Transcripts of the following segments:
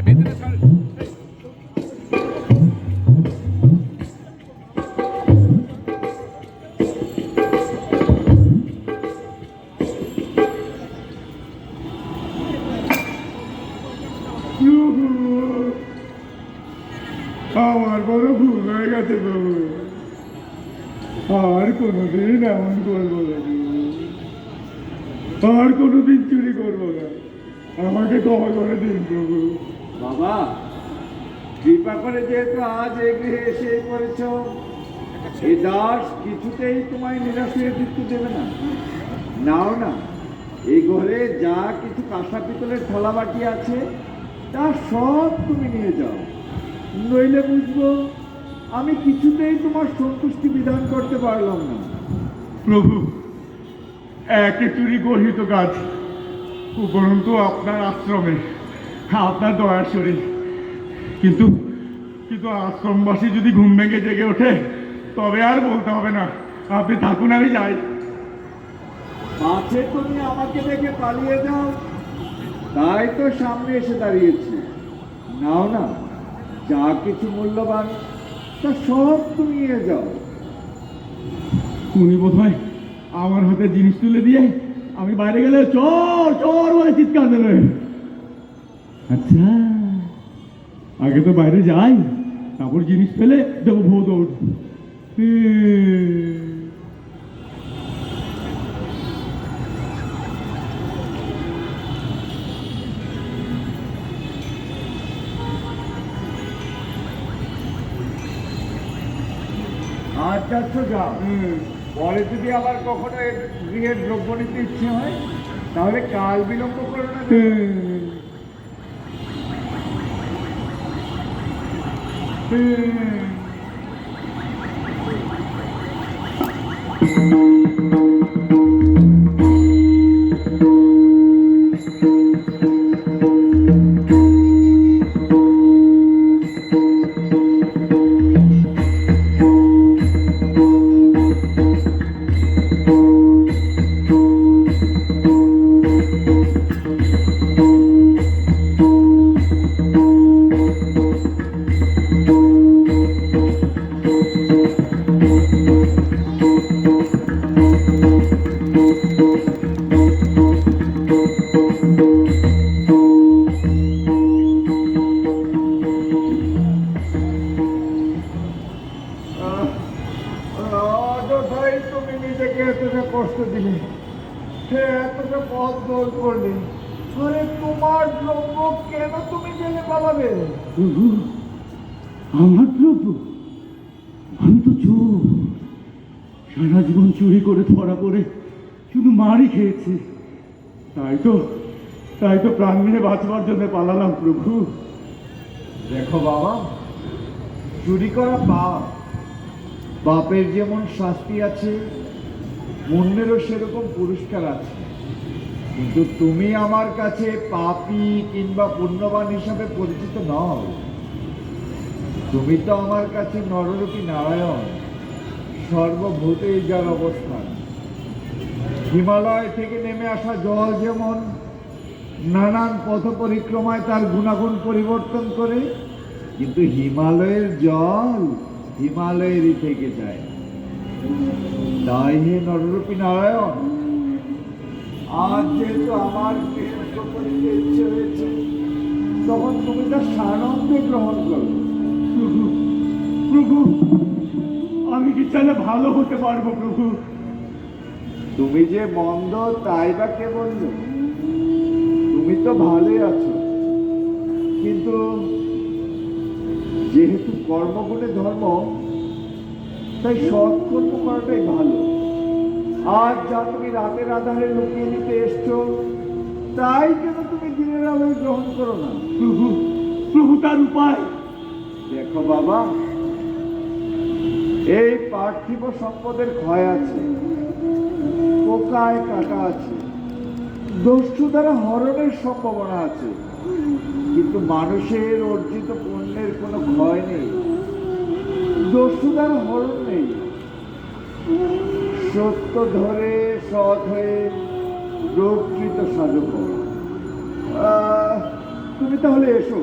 আমার বড় ভুল হয়ে গেছে প্রভু, আর কোনোদিন এমন করবো না, আর কোনোদিন চুরি করবো না, আমাকে ক্ষমা করে দিন প্রভু। বাবা, কৃপা করে যেহেতু আজ এই গৃহে এসে পড়েছ, এই দাস কিছুতেই তোমায় নিরাশ্রয় দিতে দেবে না। নাও না, এই ঘরে যা কিছু কাঁসা পিতলের থালা বাটি আছে তা সব তুমি নিয়ে যাও, নইলে বুঝবো আমি কিছুতেই তোমার সন্তুষ্টি বিধান করতে পারলাম না। প্রভু, একে চুরি গর্হিত কাজ, উপরন্তু আপনার আশ্রমে, আপনার দয়ার শরীর, কিন্তু কিন্তু আশ্রমবাসী যদি ঘুম ভেঙে জেগে ওঠে তবে আর বলতে হবে না, আপনি থাকুন, আমি যাই। মাঝে তুমি আমাকে দেখে পালিয়ে যাও, তাই তো সামনে এসে দাঁড়িয়েছি। নাও না, যা কিছু মূল্যবান তা সব তুমি নিয়ে যাও। উনি বোধ হয় আমার হাতে জিনিস তুলে দিয়ে আমি বাইরে গেলে চোর চোর বলে চিৎকার দেবে। আচ্ছা, আগে তো বাইরে যাই, তারপর জিনিস ফেলে দেবো ভৌ দৌড়। আজ যাচ্ছ যাও, পরে যদি আবার কখনো গৃহের দ্রব্য নিতে ইচ্ছে হয় তাহলে কাল বিলম্ব করো না। তুমি নিজেকে এতটা কষ্ট দিলে, সে এতটা পথ দৌড় করলে, তোমার দ্রব্য কেন তুমি জেলে পালাবে? আমার দ্রব্য? আমি তো চোর, সারা জীবন চুরি করে ধরা করে শুধু মারই খেয়েছি, তাই তো প্রাণ নিয়ে বাঁচবার জন্য পালালাম প্রভু। দেখো বাবা, চুরি করা পাপ, পাপের যেমন শাস্তি আছে পুণ্যেরও সেরকম পুরস্কার আছে, কিন্তু তুমি আমার কাছে পাপী কিংবা পুণ্যবান হিসাবে পরিচিত নও। তুমি তো আমার কাছে নররূপী নারায়ণ, সর্বভূতেই যার অবস্থান। হিমালয় থেকে নেমে আসা জল যেমন নানান পথ পরিক্রমায় তার গুণাগুণ পরিবর্তন করে, কিন্তু হিমালয়ের জল হিমালয়েরই থেকে যায়। তাই হে নররূপী নারায়ণ, আজ যেহেতু আমার করিতে ইচ্ছে হয়েছে, তখন তুমি তা সানন্দে গ্রহণ করো। প্রভু, প্রভু, আমি কি চাইলে ভালো হতে পারবো প্রভু? তুমি যে মন্দ তাই বা কে বলল? তুমি তো ভালোই আছো, কিন্তু যেহেতু কর্মগুণে ধর্ম, তাই সৎকর্ম করাটাই ভালো। আজ যা তুমি রাতের আধারে লুকিয়ে নিতে এসছো, তাই কেন তুমি দিনের আলোয় গ্রহণ করো না? প্রভু, প্রভু, তার উপায়? দেখো বাবা, এই পার্থিব সম্পদের ক্ষয় আছে, পোকায় কাটা আছে, দস্যু দ্বারা হরণের সম্ভাবনা আছে, কিন্তু মানুষের অর্জিত পুণ্যের কোনো ক্ষয় নেই, দস্যু দ্বারা হরণ নেই। সত্য ধরে সৎ হয়ে প্রকৃত সাধক। তুমি তাহলে এসো,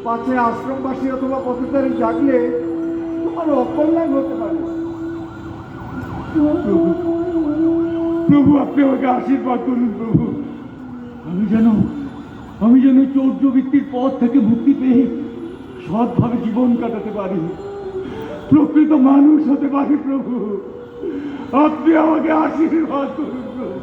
পাছে আশ্রমবাসী অথবা পথচারী জাগলে তোমার অকল্যাণ হতে পারে। প্রভু প্রভু আপনি আমাকে আশীর্বাদ করুন প্রভু, আমি যেন চৌর্যবৃত্তির পথ থেকে মুক্তি পেয়ে সৎভাবে জীবন কাটাতে পারি, প্রকৃত মানুষ হতে পারি। প্রভু আপনি আমাকে আশীর্বাদ করুন প্রভু।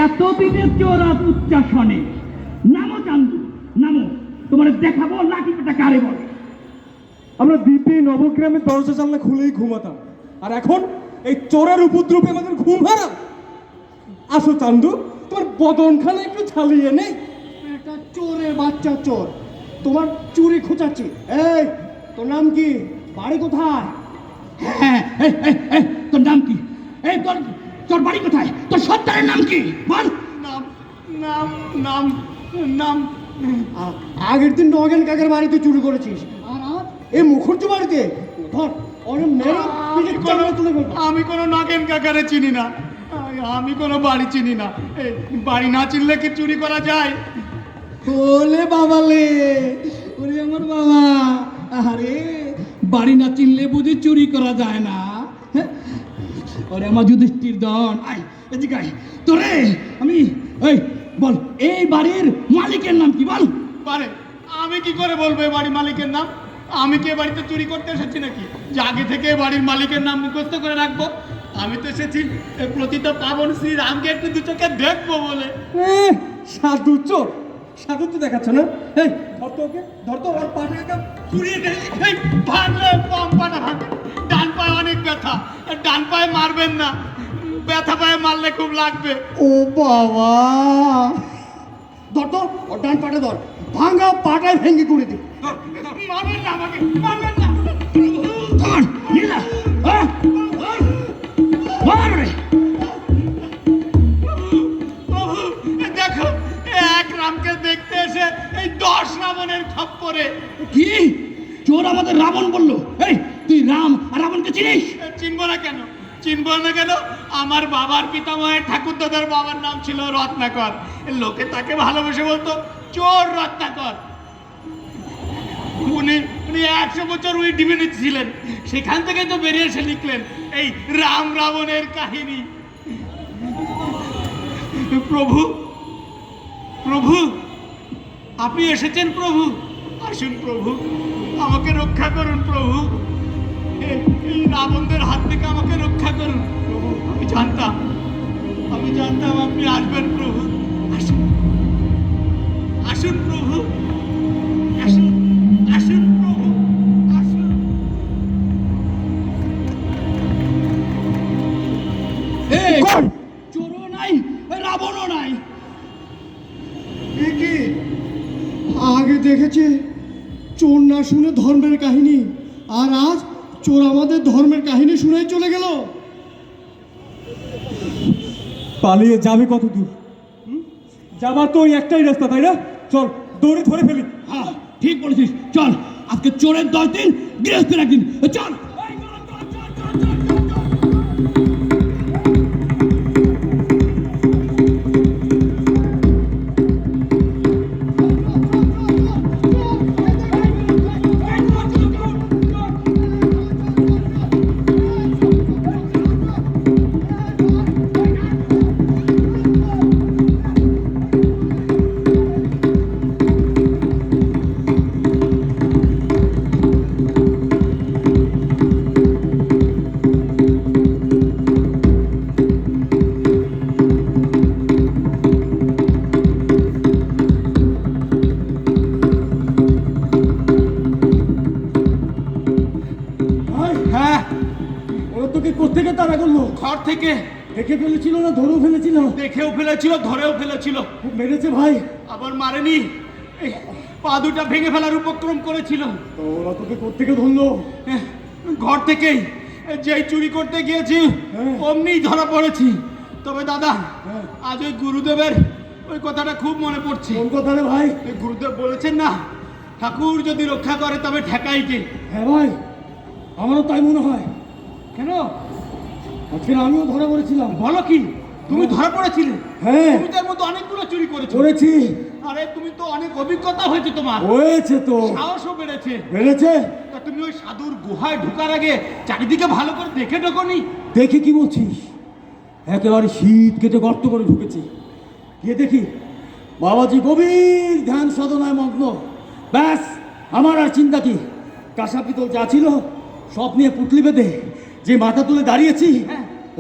এতদিনের চোর আজ উচ্চাসনে, নামো চান্দু নামো, তোমার দেখাবো লাঠি পেটা কারে বলে। আমরা দ্বীপে নবগ্রামের দরজা জানলা খুলেই ঘুমাতাম, আর এখন এই চোরের উপদ্রবে আমাদের ঘুম হারাম। আসো চান্দু, তোমার বদনখানা একটু ছালিয়ে নেই। একটা চোরের বাচ্চা চোর, তোমার চুরি খোঁচাচ্ছি। এই তোর নাম কি, বাড়ি কোথায়? হ্যাঁ, তোর নাম কি? এই তোর তোর বাড়ি কোথায়? তোর সর্দারের নাম কি বল। নাম নাম নাম নাম আগের দিন নগেন কাকার বাড়িতে চুরি করেছিস, আর আজ এই মুখুর্জি বাড়িতে। ধর অনেক মেরে পিঠের চামড়া তুলে ফেলবো। আমি কোনো নগেন কাকারে চিনি না, আমি কোনো বাড়ি চিনি না। এই বাড়ি না চিনলে কি চুরি করা যায়? ওলে বাবালে, ওরে আমার বাবা, আরে বাড়ি না চিনলে বুঝি চুরি করা যায় না? হ্যাঁ? ওরে আমার যুধিষ্ঠির দন, আয় এদিকে আয়। তোরে আমি এই বল, এই বাড়ির মালিকের নাম কি বল। পারে আমি কি করে বলবো এই বাড়ির মালিকের নাম? আমি কি এ বাড়িতে চুরি করতে এসেছি নাকি যে আগে থেকে এ বাড়ির মালিকের নাম মুখস্থ করে রাখবো? আমি তো এসেছি এই প্রতিত পাবন শ্রী রামকে একটু দু চোখে দেখবো বলে। সাধু চোর, সাধু তো দেখাচ্ছ না। এই ধর তো ওকে, ধর তো ওর পাটা একদম ঘুরিয়ে দে, এই ভাঙলে কম পাটা ভাঙ। ডান পায়ে অনেক ব্যথা, ডান পায়ে মারবেন না, ব্যথা পায়ে মারলে খুব লাগবে। ও বাবা, ধর তো ওর ডান পাটা ধর, ভাঙা পাটায় ভেঙে করে দি। মারবেন না আমাকে, মারবেন না। ধর নীলা, মার রে। প্রভু, দেখো এক রামকে দেখতে এসে এই 10 রাবণের খপ্পরে। কি চোর আমাদের রাবণ বললো? এই তুই রাম আর রাবণকে চিনিস? চিনবো না কেন, চিনবো না কেন? আমার বাবার পিতামহের ঠাকুরদাদার বাবার নাম ছিল রত্নাকর। লোকে তাকে ভালোবেসে বলতো চোর রত্নাকর। উনি উনি 100 বছর ওই ডিবিনিতে ছিলেন, সেখান থেকে তো বেরিয়ে এসে লিখলেন এই রাম রাবণের কাহিনী। প্রভু, প্রভু আপনি এসেছেন প্রভু, আসুন প্রভু, আমাকে রক্ষা করুন প্রভু, এই রাবণদের হাত থেকে আমাকে রক্ষা করুন প্রভু। আমি জানতাম আপনি আসবেন প্রভু। আসুন, আসুন প্রভু, আসুন, আসুন প্রভু, আসুন। এই চোরও নাই, রাবণও নাই। এ কি, আগে দেখেছে চোর না শুনে ধর্মের কাহিনী, আর আজ চোর আমাদের ধর্মের কাহিনী শুনেই চলে গেল। পালিয়ে যাবে কত দূর? যাবার তো ওই একটাই রাস্তা, তাই না? চল দৌড়ে ধরে ফেলি। হ্যাঁ ঠিক বলেছিস, চল আজকে চোরের 10 দিন, গৃহস্থের 1 দিন, চল। থেকে দেখে ফেলেছিল না ধরেও ফেলেছিল? দেখেও ফেলেছিল, ধরেও ফেলেছিল। খুব মেরেছে ভাই। আবার মারেনি, এই পা দুটা ভেঙে ফেলার উপক্রম করেছিল। তো ওরা তোকে কোত্থেকে ধরলো? এহ, ঘর থেকেই যেই চুরি করতে গিয়েছি হ্যাঁ। অমনি ধরা পড়েছি। তবে দাদা, হ্যাঁ। আজ ওই গুরুদেবের ওই কথাটা খুব মনে পড়ছে। কোন কথা রে ভাই? এই গুরুদেব বলেছেন না, ঠাকুর যদি রক্ষা করে তবে ঠেকাই কে। হ্যাঁ ভাই, আমারও তাই মনে হয়। কেন? আজকে আমিও ধরা পড়েছিলাম। বলো কি, তুমি ধরা পড়েছিলে? হ্যাঁ। তুমি তার মধ্যে অনেকগুলো চুরি করেছো। করেছি। আরে তুমি তো অনেক অভিজ্ঞতা হয়েছে তোমার, হয়েছে তো। সাহসও বেড়েছে। বেড়েছে। তা তুমি ওই সাধুর গুহায় ঢোকার আগে চারিদিকে ভালো করে দেখে ঢোকনি? দেখে কি বলছিস? একেবারে শীত কেটে গর্ত করে ঢুকেছি। গিয়ে দেখি বাবাজি গভীর ধ্যান সাধনায় মগ্ন। ব্যাস, আমার আর চিন্তা কি? কাঁসা পিতল যা ছিল সব নিয়ে পুটলি বেঁধে যে মাথা তুলে দাঁড়িয়েছি,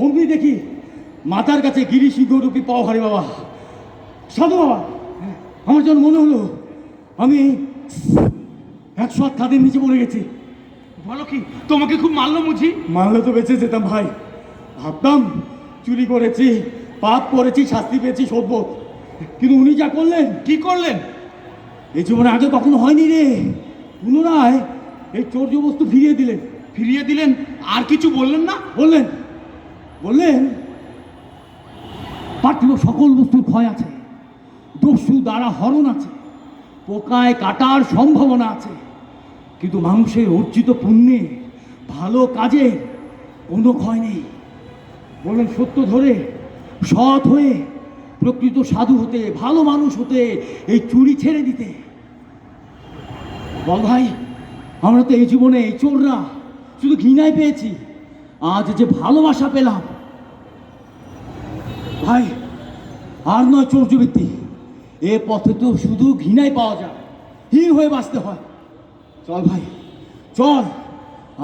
অমনি দেখি মাথার কাছে গিরি সিংহরূপী পাও হারি বাবা, সাধু বাবা। আমার যেন মনে হলো আমি 108 খাদের নিচে পড়ে গেছি। বলো কি, তোমাকে খুব মারলো মুঝি? মারলে তো বেঁচে যেতাম ভাই। ভাবতাম চুরি করেছি, পাপ করেছি, শাস্তি পেয়েছি, সভ্য। কিন্তু উনি যা করলেন, কি করলেন? এই জীবনে আগে কখনো হয়নি রে। পুনরায় এই চৌর্য বস্তু ফিরিয়ে দিলেন। ফিরিয়ে দিলেন? আর কিছু বললেন না? বললেন বললেন পাঠ্য সকল বস্তুর ক্ষয় আছে, দস্যু দ্বারা হরণ আছে, পোকায় কাটার সম্ভাবনা আছে, কিন্তু মানুষের অর্জিত পুণ্যে ভালো কাজে কোনো ক্ষয় নেই। বললেন সত্য ধরে সৎ হয়ে প্রকৃত সাধু হতে, ভালো মানুষ হতে, এই চুরি ছেড়ে দিতে। বল ভাই, আমরা তো এই জীবনে এই চোররা শুধু ঘৃণাই পেয়েছি, আজ যে ভালোবাসা পেলাম ভাই, আর নয় চৌর্যবৃত্তি। এ পথে তো শুধু ঘৃণাই পাওয়া যায়, হীন হয়ে বাঁচতে হয়। চল ভাই চল,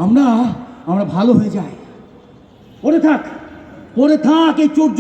আমরা ভালো হয়ে যাই। পড়ে থাক এই চৌর্য